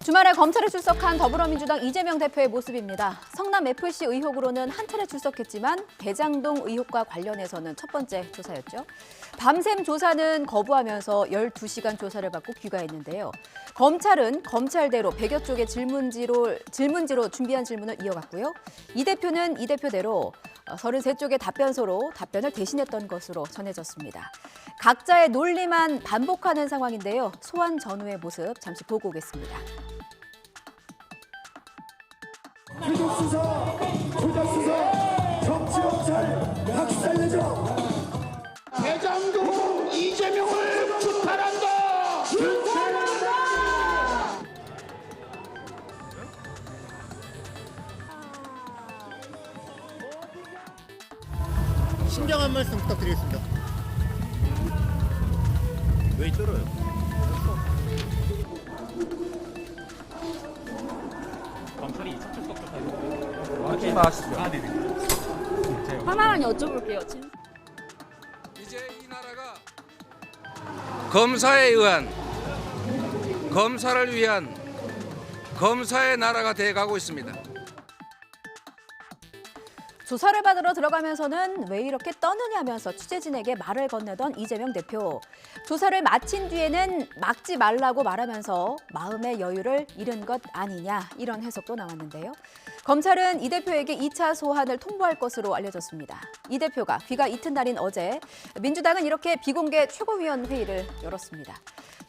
주말에 검찰에 출석한 더불어민주당 이재명 대표의 모습입니다. 성남FC 의혹으로는 한 차례 출석했지만 대장동 의혹과 관련해서는 첫 번째 조사였죠. 밤샘 조사는 거부하면서 12시간 조사를 받고 귀가했는데요. 검찰은 검찰대로 100여 쪽의 질문지로 준비한 질문을 이어갔고요. 이 대표는 이 대표대로 33쪽의 답변서로 답변을 대신했던 것으로 전해졌습니다. 각자의 논리만 반복하는 상황인데요. 소환 전후의 모습 잠시 보고 오겠습니다. 조작수사, 정치검찰 박살내죠. 대장동 이재명을 규탄한다! 규탄한다! 신중한 말씀 부탁드리겠습니다. 왜 이떨어요? 검찰이 출석 조사를 하지 마시죠. 하나만 여쭤볼게요. 이제 이 나라가 검사에 의한, 검사를 위한 검사의 나라가 돼가고 있습니다. 조사를 받으러 들어가면서는 왜 이렇게 떠느냐면서 취재진에게 말을 건네던 이재명 대표. 조사를 마친 뒤에는 막지 말라고 말하면서 마음의 여유를 잃은 것 아니냐 이런 해석도 나왔는데요. 검찰은 이 대표에게 2차 소환을 통보할 것으로 알려졌습니다. 이 대표가 귀가 이튿날인 어제 민주당은 이렇게 비공개 최고위원 회의를 열었습니다.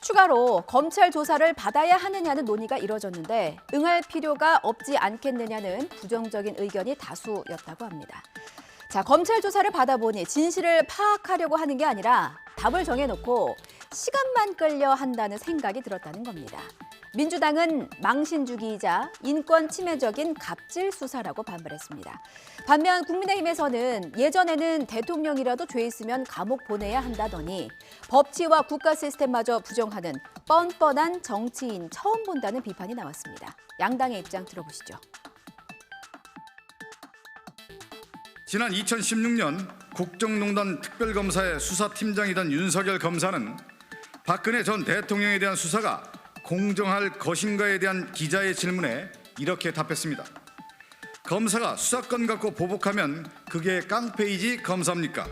추가로 검찰 조사를 받아야 하느냐는 논의가 이뤄졌는데 응할 필요가 없지 않겠느냐는 부정적인 의견이 다수였다고 합니다. 자, 검찰 조사를 받아보니 진실을 파악하려고 하는 게 아니라 답을 정해놓고 시간만 끌려 한다는 생각이 들었다는 겁니다. 민주당은 망신주기이자 인권 침해적인 갑질 수사라고 반발했습니다. 반면 국민의힘에서는 예전에는 대통령이라도 죄 있으면 감옥 보내야 한다더니 법치와 국가 시스템마저 부정하는 뻔뻔한 정치인 처음 본다는 비판이 나왔습니다. 양당의 입장 들어보시죠. 지난 2016년 국정농단 특별검사의 수사팀장이던 윤석열 검사는 박근혜 전 대통령에 대한 수사가 공정할 것인가에 대한 기자의 질문에 이렇게 답했습니다. 검사가 수사권 갖고 보복하면 그게 깡패이지 검사입니까?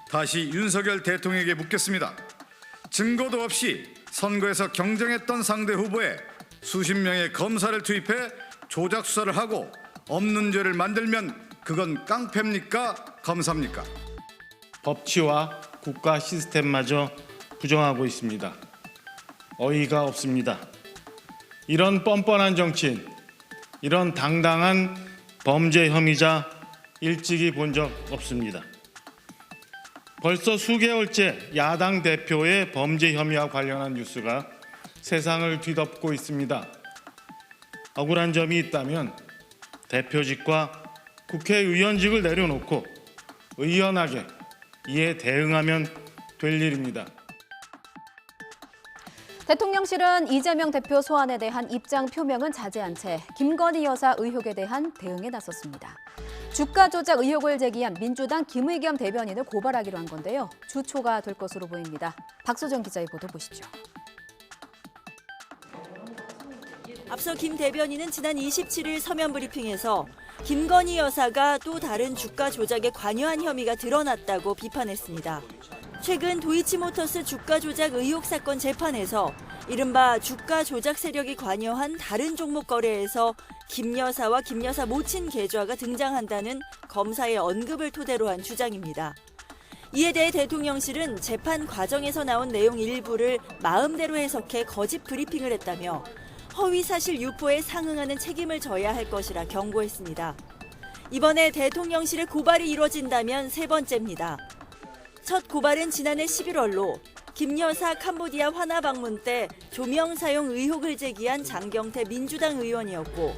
다시 윤석열 대통령에게 묻겠습니다. 증거도 없이 선거에서 경쟁했던 상대 후보에 수십 명의 검사를 투입해 조작 수사를 하고 없는 죄를 만들면 그건 깡패입니까? 검사입니까? 법치와 국가 시스템마저 부정하고 있습니다. 어이가 없습니다. 이런 뻔뻔한 정치인, 이런 당당한 범죄 혐의자 일찍이 본 적 없습니다. 벌써 수개월째 야당 대표의 범죄 혐의와 관련한 뉴스가 세상을 뒤덮고 있습니다. 억울한 점이 있다면 대표직과 국회의원직을 내려놓고 의연하게 이에 대응하면 될 일입니다. 대통령실은 이재명 대표 소환에 대한 입장 표명은 자제한 채 김건희 여사 의혹에 대한 대응에 나섰습니다. 주가 조작 의혹을 제기한 민주당 김의겸 대변인을 고발하기로 한 건데요. 주초가 될 것으로 보입니다. 박소정 기자의 보도 보시죠. 앞서 김 대변인은 지난 27일 서면 브리핑에서 김건희 여사가 또 다른 주가 조작에 관여한 혐의가 드러났다고 비판했습니다. 최근 도이치모터스 주가 조작 의혹 사건 재판에서 이른바 주가 조작 세력이 관여한 다른 종목 거래에서 김 여사와 김 여사 모친 계좌가 등장한다는 검사의 언급을 토대로 한 주장입니다. 이에 대해 대통령실은 재판 과정에서 나온 내용 일부를 마음대로 해석해 거짓 브리핑을 했다며 허위사실 유포에 상응하는 책임을 져야 할 것이라 경고했습니다. 이번에 대통령실의 고발이 이뤄진다면 세 번째입니다. 첫 고발은 지난해 11월로 김 여사 캄보디아 환화 방문 때 조명 사용 의혹을 제기한 장경태 민주당 의원이었고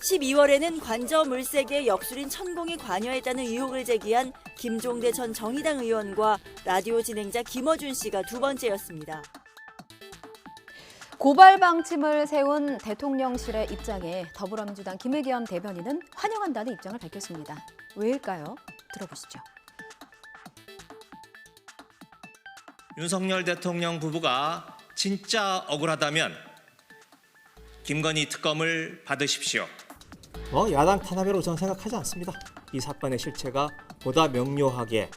12월에는 관저 물색에 역술인 천공이 관여했다는 의혹을 제기한 김종대 전 정의당 의원과 라디오 진행자 김어준 씨가 두 번째였습니다. 고발 방침을 세운 대통령실의 입장에 더불어민주당 김의겸 대변인은 환영한다는 입장을 밝혔습니다. 왜일까요? 들어보시죠. 윤석열 대통령 부부가 진짜 억울하다면 김건희 특검을 받으십시오. 야당 탄압이라고 저는 생각하지 않습니다. 이 사건의 실체가 보다 명료하게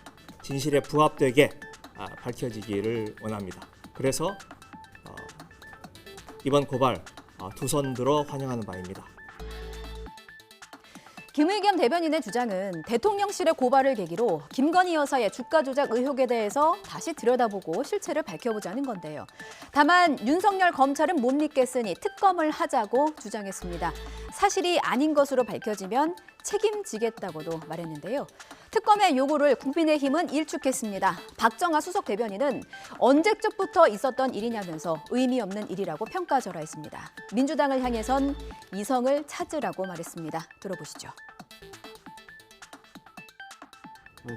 진실에 부합되게 밝혀지기를 원합니다. 그래서 이번 고발 두 손 들어 환영하는 바입니다. 김의겸 대변인의 주장은 대통령실의 고발을 계기로 김건희 여사의 주가 조작 의혹에 대해서 다시 들여다보고 실체를 밝혀보자는 건데요. 다만 윤석열 검찰은 못 믿겠으니 특검을 하자고 주장했습니다. 사실이 아닌 것으로 밝혀지면 책임지겠다고도 말했는데요. 특검의 요구를 국민의힘은 일축했습니다. 박정아 수석 대변인은 언제적부터 있었던 일이냐면서 의미 없는 일이라고 평가절하했습니다. 민주당을 향해선 이성을 찾으라고 말했습니다. 들어보시죠.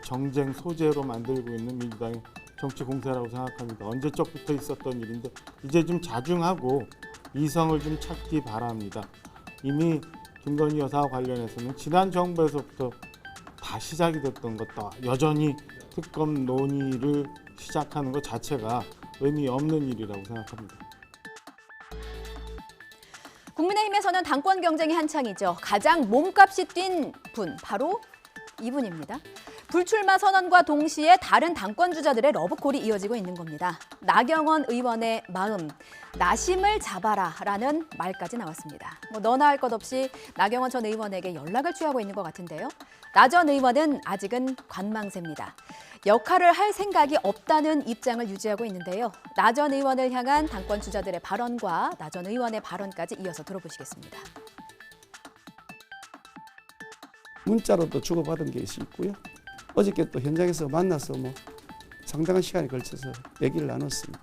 정쟁 소재로 만들고 있는 민주당의 정치 공세라고 생각합니다. 언제적부터 있었던 일인데 이제 좀 자중하고 이성을 좀 찾기 바랍니다. 이미 김건희 여사와 관련해서는 지난 정부에서부터 다 시작이 됐던 것도 여전히 특검 논의를 시작하는 것 자체가 의미 없는 일이라고 생각합니다. 국민의힘에서는 당권 경쟁이 한창이죠. 가장 몸값이 뛴 분, 바로 이분입니다. 불출마 선언과 동시에 다른 당권 주자들의 러브콜이 이어지고 있는 겁니다. 나경원 의원의 마음, 나심을 잡아라라는 말까지 나왔습니다. 너나 할 것 없이 나경원 전 의원에게 연락을 취하고 있는 것 같은데요. 나 전 의원은 아직은 관망세입니다. 역할을 할 생각이 없다는 입장을 유지하고 있는데요. 나 전 의원을 향한 당권 주자들의 발언과 나 전 의원의 발언까지 이어서 들어보시겠습니다. 문자로도 주고받은 게 있고요. 어저께 또 현장에서 만나서 상당한 시간에 걸쳐서 얘기를 나눴습니다.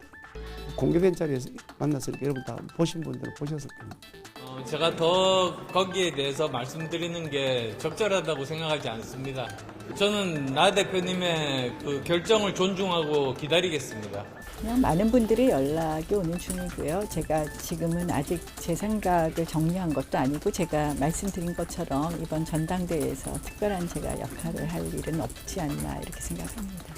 공개된 자리에서 만나서 여러분 다 보신 분들은 보셨을 겁니다. 제가 더 거기에 대해서 말씀드리는 게 적절하다고 생각하지 않습니다. 저는 나 대표님의 그 결정을 존중하고 기다리겠습니다. 그냥 많은 분들이 연락이 오는 중이고요. 제가 지금은 아직 제 생각을 정리한 것도 아니고 제가 말씀드린 것처럼 이번 전당대회에서 특별한 제가 역할을 할 일은 없지 않나 이렇게 생각합니다.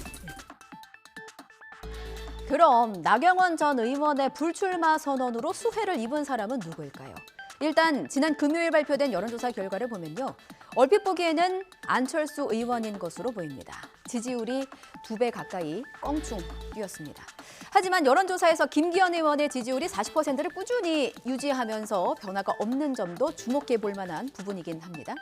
그럼 나경원 전 의원의 불출마 선언으로 수혜를 입은 사람은 누구일까요? 일단 지난 금요일 발표된 여론조사 결과를 보면요. 얼핏 보기에는 안철수 의원인 것으로 보입니다. 지지율이 2배 가까이 껑충 뛰었습니다. 하지만 여론조사에서 김기현 의원의 지지율이 40%를 꾸준히 유지하면서 변화가 없는 점도 주목해 볼 만한 부분이긴 합니다.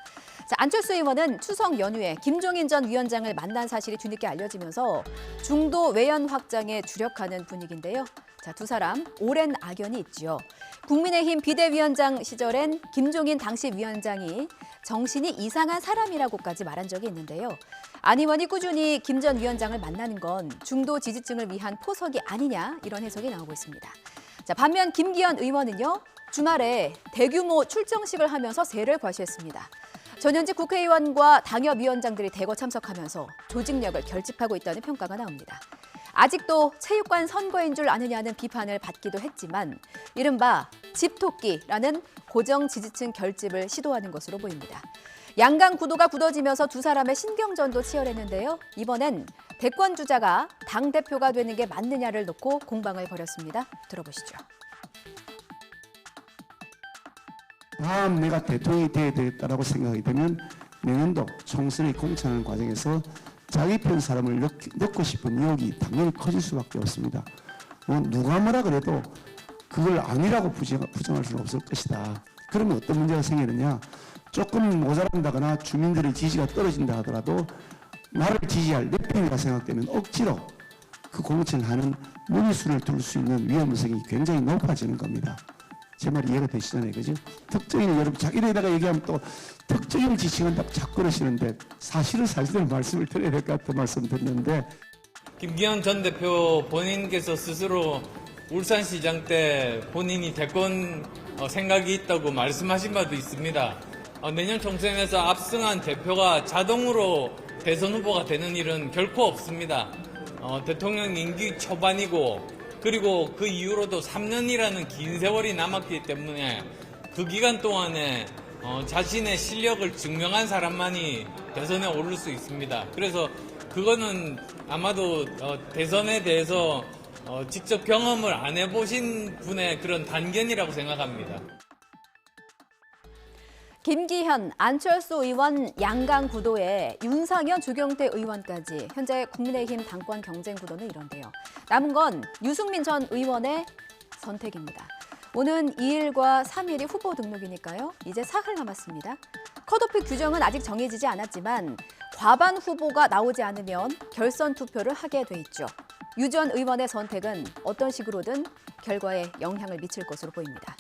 자, 안철수 의원은 추석 연휴에 김종인 전 위원장을 만난 사실이 뒤늦게 알려지면서 중도 외연 확장에 주력하는 분위기인데요. 자, 두 사람 오랜 악연이 있지요. 국민의힘 비대위원장 시절엔 김종인 당시 위원장이 정신이 이상한 사람이라고까지 말한 적이 있는데요. 안 의원이 꾸준히 김 전 위원장을 만나는 건 중도 지지층을 위한 포석이 아니냐 이런 해석이 나오고 있습니다. 자, 반면 김기현 의원은요. 주말에 대규모 출정식을 하면서 세를 과시했습니다. 전현직 국회의원과 당협위원장들이 대거 참석하면서 조직력을 결집하고 있다는 평가가 나옵니다. 아직도 체육관 선거인 줄 아느냐는 비판을 받기도 했지만 이른바 집토끼라는 고정 지지층 결집을 시도하는 것으로 보입니다. 양강 구도가 굳어지면서 두 사람의 신경전도 치열했는데요. 이번엔 대권 주자가 당대표가 되는 게 맞느냐를 놓고 공방을 벌였습니다. 들어보시죠. 다음 내가 대통령이 돼야 되겠다라고 생각이 되면 내년도 총선에 공천하는 과정에서 자기 편 사람을 넣고 싶은 유혹이 당연히 커질 수밖에 없습니다. 누가 뭐라 그래도 그걸 아니라고 부정할 수는 없을 것이다. 그러면 어떤 문제가 생기느냐. 조금 모자란다거나 주민들의 지지가 떨어진다 하더라도 나를 지지할 내 편이라 생각되면 억지로 그 공천을 하는 무리수를 둘 수 있는 위험성이 굉장히 높아지는 겁니다. 제 말이 이해가 되시잖아요. 그죠? 특정인을 여러분 자기네다가 얘기하면 또 특정인을 지칭한다고 자꾸 그러시는데 사실은 말씀을 드려야 될 것 같아서 말씀 드렸는데 김기현 전 대표 본인께서 스스로 울산시장 때 본인이 대권 생각이 있다고 말씀하신 바도 있습니다. 내년 총선에서 압승한 대표가 자동으로 대선 후보가 되는 일은 결코 없습니다. 대통령 임기 초반이고 그리고 그 이후로도 3년이라는 긴 세월이 남았기 때문에 그 기간 동안에 자신의 실력을 증명한 사람만이 대선에 오를 수 있습니다. 그래서 그거는 아마도 대선에 대해서 직접 경험을 안 해보신 분의 그런 단견이라고 생각합니다. 김기현, 안철수 의원 양강 구도에 윤상현, 주경태 의원까지 현재 국민의힘 당권 경쟁 구도는 이런데요. 남은 건 유승민 전 의원의 선택입니다. 오는 2일과 3일이 후보 등록이니까요. 이제 사흘 남았습니다. 컷오프 규정은 아직 정해지지 않았지만 과반 후보가 나오지 않으면 결선 투표를 하게 돼 있죠. 유 전 의원의 선택은 어떤 식으로든 결과에 영향을 미칠 것으로 보입니다.